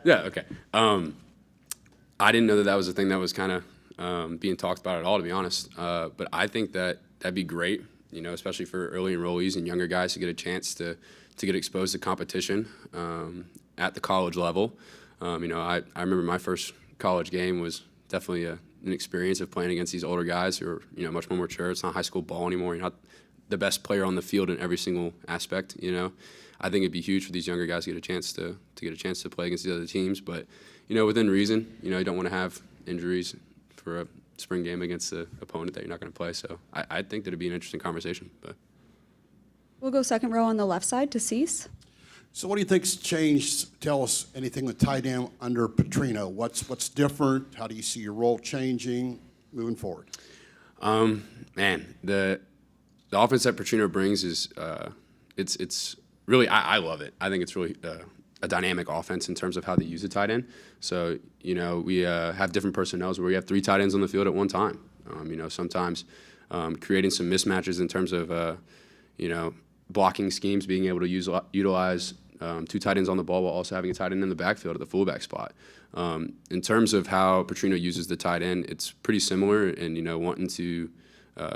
Yeah, okay. I didn't know that that was a thing that was kind of being talked about at all, to be honest. But I think that that'd be great, especially for early enrollees and younger guys to get a chance to get exposed to competition at the college level. I remember my first college game was definitely an experience of playing against these older guys who are, much more mature. It's not high school ball anymore. You're not the best player on the field in every single aspect. I think it'd be huge for these younger guys to get a chance to play against the other teams. But within reason, you don't want to have injuries for a spring game against an opponent that you're not going to play. So I think that it'd be an interesting conversation. But We'll go second row on the left side to Cease. So what do you think's changed? Tell us anything with tight end under Petrino. What's different? How do you see your role changing moving forward? Man, the offense that Petrino brings is it's really I love it. I think it's really a dynamic offense in terms of how they use the tight end. So we have different personnels where we have 3 tight ends on the field at one time. Sometimes creating some mismatches in terms of blocking schemes, being able to utilize 2 tight ends on the ball while also having a tight end in the backfield at the fullback spot. In terms of how Petrino uses the tight end, it's pretty similar in wanting to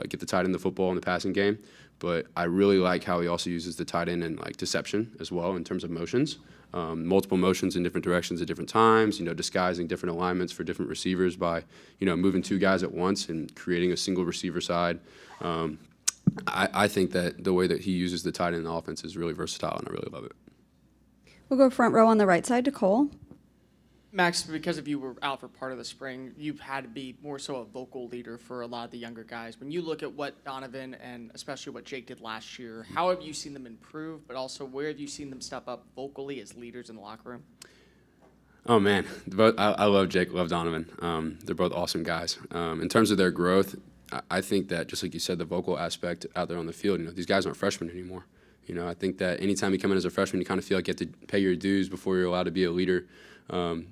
get the tight end the football in the passing game. But I really like how he also uses the tight end in like deception as well in terms of motions. Multiple motions in different directions at different times, disguising different alignments for different receivers by, moving 2 guys at once and creating a single receiver side. I think that the way that he uses the tight end in the offense is really versatile, and I really love it. We'll go front row on the right side to Cole. Max, because if you were out for part of the spring, you've had to be more so a vocal leader for a lot of the younger guys. When you look at what Donovan and especially what Jake did last year, how have you seen them improve, but also where have you seen them step up vocally as leaders in the locker room? Oh, man. I love Jake, love Donovan. They're both awesome guys. In terms of their growth, I think that, just like you said, the vocal aspect out there on the field, these guys aren't freshmen anymore. I think that anytime you come in as a freshman, you kind of feel like you have to pay your dues before you're allowed to be a leader,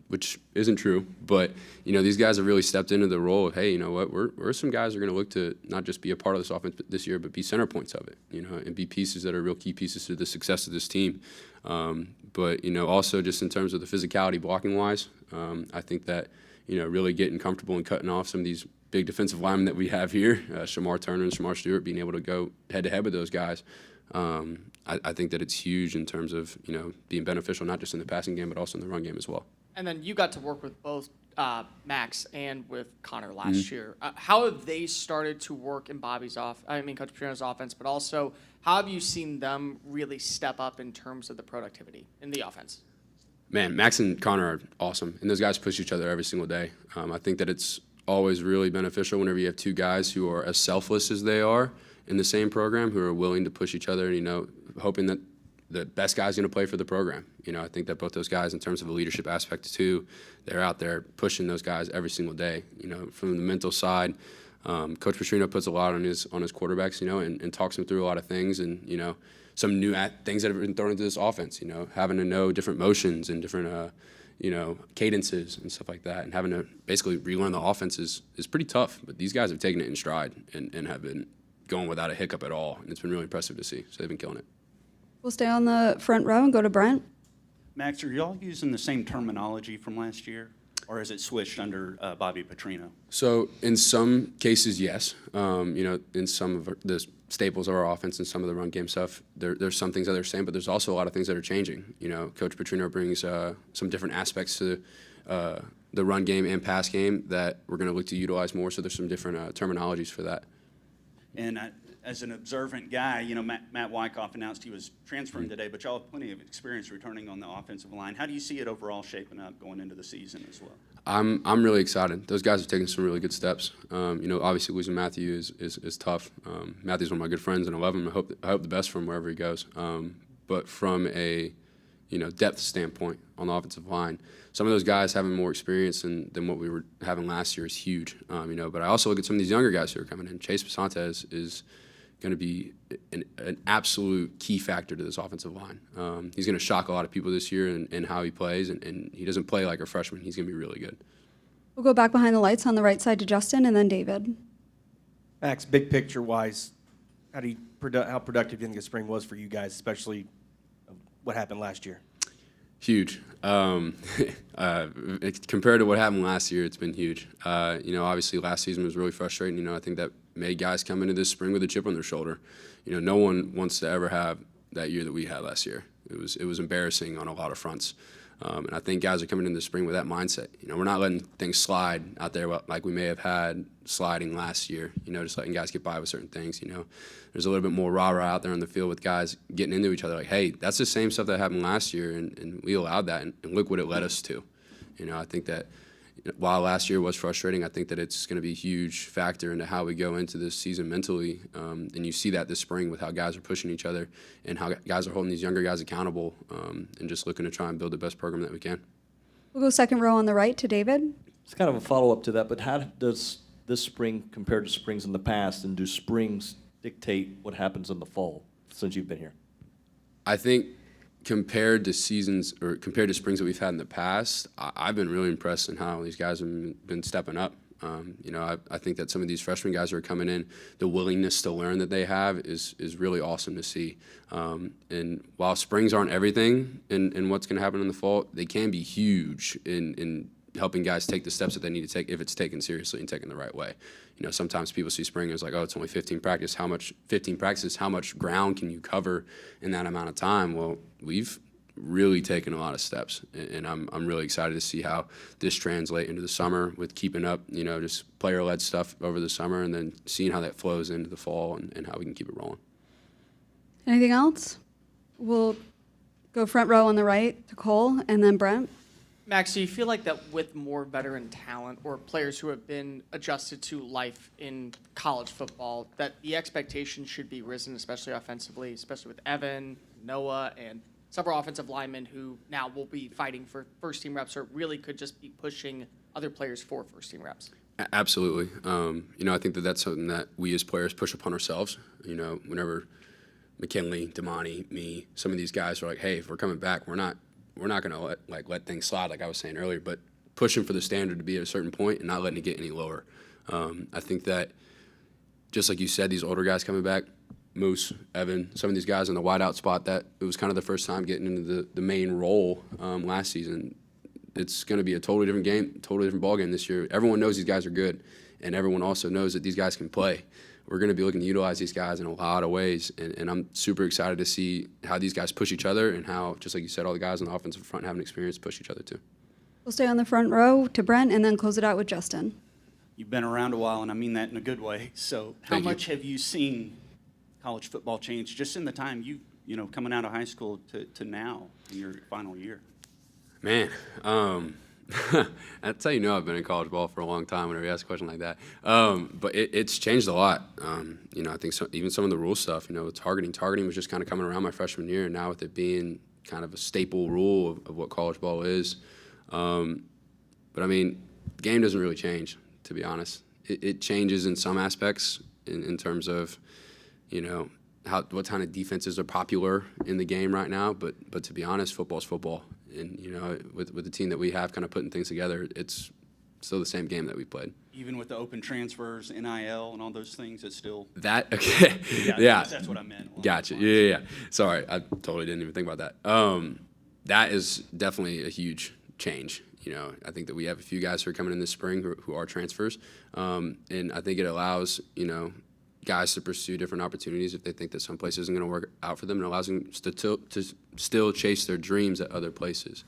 which isn't true. But, these guys have really stepped into the role of, hey, you know what, we're some guys who are going to look to not just be a part of this offense this year, but be center points of it, and be pieces that are real key pieces to the success of this team. But, also just in terms of the physicality blocking-wise, I think that, really getting comfortable and cutting off some of these big defensive linemen that we have here, Shamar Turner and Shamar Stewart, being able to go head-to-head with those guys. I think that it's huge in terms of, being beneficial not just in the passing game but also in the run game as well. And then you got to work with both Max and with Connor last year. How have they started to work in Coach Petrino's offense, but also how have you seen them really step up in terms of the productivity in the offense? Man, Max and Connor are awesome, and those guys push each other every single day. I think that it's always really beneficial whenever you have 2 guys who are as selfless as they are in the same program, who are willing to push each other, hoping that the best guy's going to play for the program. I think that both those guys, in terms of a leadership aspect too, they're out there pushing those guys every single day. From the mental side, Coach Petrino puts a lot on his quarterbacks, and talks them through a lot of things, and some new things that have been thrown into this offense. Having to know different motions and different cadences and stuff like that, and having to basically relearn the offense is pretty tough. But these guys have taken it in stride and have been going without a hiccup at all, and it's been really impressive to see. So they've been killing it. We'll stay on the front row and go to Brent. Max, are y'all using the same terminology from last year, or has it switched under Bobby Petrino? So in some cases, yes. In some of the staples of our offense and some of the run game stuff, there's some things that are the same, but there's also a lot of things that are changing. Coach Petrino brings some different aspects to the run game and pass game that we're going to look to utilize more. So there's some different terminologies for that. And as an observant guy, Matt Wyckoff announced he was transferring today, but y'all have plenty of experience returning on the offensive line. How do you see it overall shaping up going into the season as well? I'm really excited. Those guys have taken some really good steps. Obviously losing Matthew is tough. Matthew's one of my good friends, and I love him. I hope the best for him wherever he goes. But from a depth standpoint on the offensive line, some of those guys having more experience than what we were having last year is huge. But I also look at some of these younger guys who are coming in. Chase Basanta is going to be an absolute key factor to this offensive line. He's going to shock a lot of people this year in how he plays, and he doesn't play like a freshman. He's going to be really good. We'll go back behind the lights on the right side to Justin and then David. Max, big picture-wise, how productive do you think the spring was for you guys, especially what happened last year? Huge. Compared to what happened last year, it's been huge. Obviously last season was really frustrating. I think that made guys come into this spring with a chip on their shoulder. No one wants to ever have that year that we had last year. It was embarrassing on a lot of fronts. And I think guys are coming into the spring with that mindset. We're not letting things slide out there like we may have had sliding last year, just letting guys get by with certain things. There's a little bit more rah-rah out there on the field with guys getting into each other like, hey, that's the same stuff that happened last year, and we allowed that, and look what it led us to. I think that while last year was frustrating, I think that it's going to be a huge factor into how we go into this season mentally. And you see that this spring with how guys are pushing each other and how guys are holding these younger guys accountable, and just looking to try and build the best program that we can. We'll go second row on the right to David. It's kind of a follow-up to that, but how does this spring compare to springs in the past, and do springs dictate what happens in the fall since you've been here? I think compared to springs that we've had in the past, I've been really impressed in how these guys have been stepping up. I think that some of these freshman guys who are coming in, the willingness to learn that they have is really awesome to see. And while springs aren't everything in what's going to happen in the fall, they can be huge in helping guys take the steps that they need to take if it's taken seriously and taken the right way. Sometimes people see spring as like, oh, it's only 15 practices. How much ground can you cover in that amount of time? Well, we've really taken a lot of steps, and I'm really excited to see how this translate into the summer with keeping up, just player-led stuff over the summer, and then seeing how that flows into the fall and how we can keep it rolling. Anything else? We'll go front row on the right to Cole, and then Brent. Max, do you feel like that with more veteran talent or players who have been adjusted to life in college football, that the expectation should be risen, especially offensively, especially with Evan, Noah, and several offensive linemen who now will be fighting for first-team reps or really could just be pushing other players for first-team reps? Absolutely. I think that that's something that we as players push upon ourselves. Whenever McKinley, Damani, me, some of these guys are like, hey, if we're coming back, we're not going to let things slide, like I was saying earlier, but pushing for the standard to be at a certain point and not letting it get any lower. I think that, just like you said, these older guys coming back, Moose, Evan, some of these guys in the wideout spot, that it was kind of the first time getting into the main role last season. It's going to be a totally different game, totally different ball game this year. Everyone knows these guys are good, and everyone also knows that these guys can play. We're going to be looking to utilize these guys in a lot of ways, and I'm super excited to see how these guys push each other and how, just like you said, all the guys on the offensive front have an experience to push each other too. We'll stay on the front row to Brent, and then close it out with Justin. You've been around a while, and I mean that in a good way. So how Thank you. much have you seen college football change just in the time coming out of high school to now in your final year? Man, that's how I've been in college ball for a long time whenever you ask a question like that. But it's changed a lot. I think even some of the rule stuff, with targeting. Targeting was just kind of coming around my freshman year, and now with it being kind of a staple rule of what college ball is. But, the game doesn't really change, to be honest. It changes in some aspects in terms of, what kind of defenses are popular in the game right now. But to be honest, football's football. And, with the team that we have kind of putting things together, it's still the same game that we played. Even with the open transfers, NIL, and all those things, it's still... That, okay. Yeah. That's what I meant. Gotcha. Yeah. Sorry, I totally didn't even think about that. That is definitely a huge change. I think that we have a few guys who are coming in this spring who are transfers. And I think it allows, guys to pursue different opportunities if they think that some place isn't going to work out for them, and allows them to still chase their dreams at other places.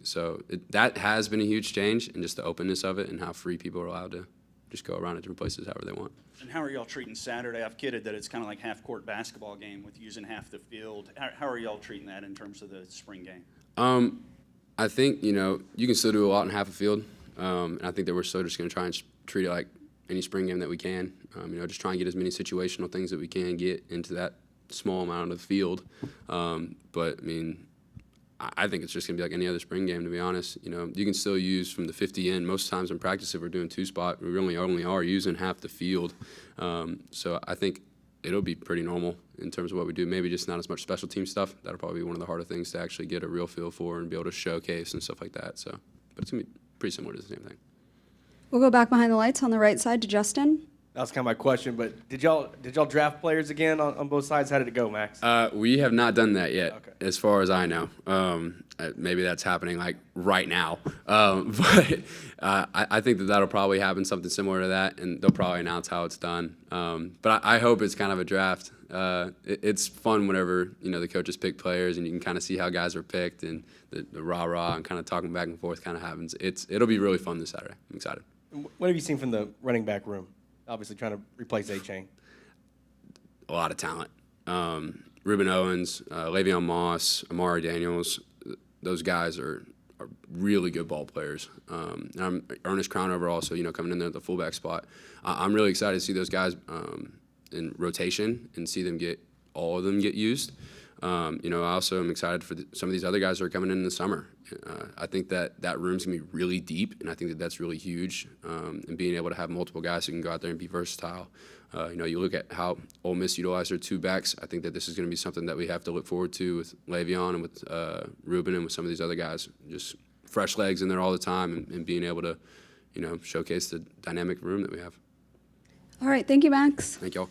So that has been a huge change, and just the openness of it and how free people are allowed to just go around to different places however they want. And how are y'all treating Saturday? I've kidded that it's kind of like half-court basketball game with using half the field. How are y'all treating that in terms of the spring game? I think, you can still do a lot in half a field. And I think that we're still just going to try and treat it like any spring game that we can. Just try and get as many situational things that we can get into that small amount of the field. But, I think it's just going to be like any other spring game, to be honest. You can still use from the 50 in. Most times in practice, if we're doing two-spot, we really only are using half the field. So I think it'll be pretty normal in terms of what we do. Maybe just not as much special team stuff. That'll probably be one of the harder things to actually get a real feel for and be able to showcase and stuff like that. But it's going to be pretty similar to the same thing. We'll go back behind the lights on the right side to Justin. That was kind of my question, but did y'all draft players again on both sides? How did it go, Max? We have not done that yet, Okay. as far as I know. Maybe that's happening like right now, but I think that that'll probably happen, something similar to that, and they'll probably announce how it's done. But I hope it's kind of a draft. It's fun whenever the coaches pick players, and you can kind of see how guys are picked, and the rah and kind of talking back and forth kind of happens. It'll be really fun this Saturday. I'm excited. What have you seen from the running back room? Obviously trying to replace A-Chain. A lot of talent. Ruben Owens, Le'Veon Moss, Amari Daniels, those guys are really good ball players. Ernest Crownover also, coming in there at the fullback spot. I'm really excited to see those guys in rotation and see them all of them get used. I also am excited for some of these other guys that are coming in the summer. I think that room's going to be really deep, and I think that that's really huge. And being able to have multiple guys who can go out there and be versatile. You look at how Ole Miss utilized their two backs. I think that this is going to be something that we have to look forward to with Le'Veon and with Ruben and with some of these other guys. Just fresh legs in there all the time and being able to, showcase the dynamic room that we have. All right, thank you, Max. Thank y'all.